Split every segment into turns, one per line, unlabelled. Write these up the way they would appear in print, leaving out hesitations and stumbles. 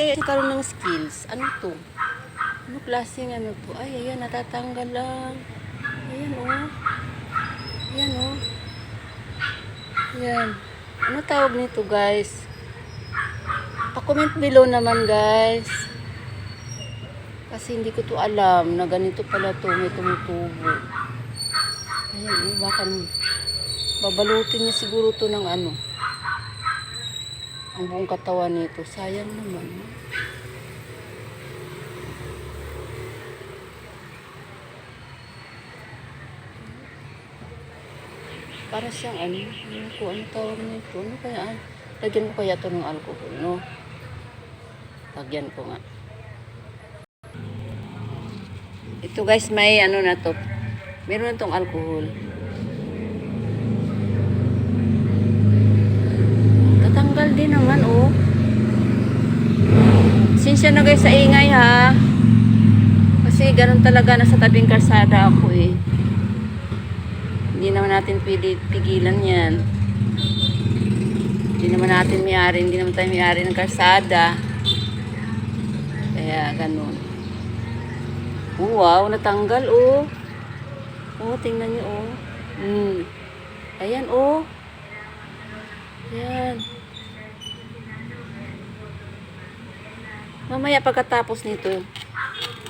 Kasi karoon ng skills. Ano to? Ano klaseng ano to? Ay, ayan, natatanggal lang. Ayan, oh. Ayan, oh. Ayan. Ano tawag nito, guys? Pa-comment below naman, guys. Kasi hindi ko to alam na ganito pala to, may tumutubo. Ayan, oh, baka babalutin niya siguro to ng ano. Ang buong katawan nito. Sayang naman. Para siyang ano tawag nito? Ano kaya? Lagyan ko kaya to ng alcohol, no? Lagyan ko nga. Ito guys, may ano na to. Meron na tong alcohol. Tatanggal din naman, oh. Sinsya na guys sa ingay, ha. Kasi ganun talaga, nasa tabing kalsada ako, eh. Hindi naman natin pwede pigilan yan. Hindi naman tayo may-ari ng kalsada. Kaya ganun. Oh, wow, natanggal, oh. Oh, tingnan niyo, oh. Ayan, oh. Ayan. Mamaya pagkatapos nito,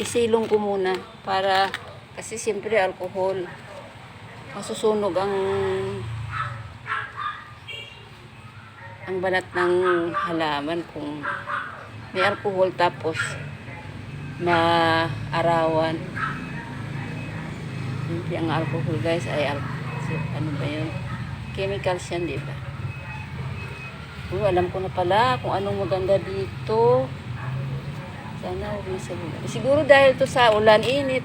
isilong ko muna para, kasi siyempre alcohol. Masusunog ang balat ng halaman kung may alcohol tapos maarawan. Siyempre ang alcohol guys ay ano ba yun? Chemicals yan, di ba? Alam ko na pala kung anong maganda dito. Sana huwag na sa ulan. Siguro dahil to sa ulan init,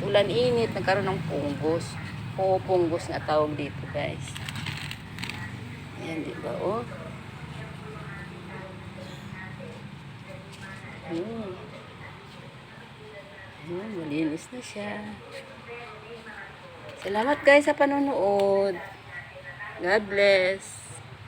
nagkaroon ng punggos. O punggos na tawag dito guys. Ayan, di ba? Oh. Ayan, malinis na siya. Salamat guys sa panonood. God bless.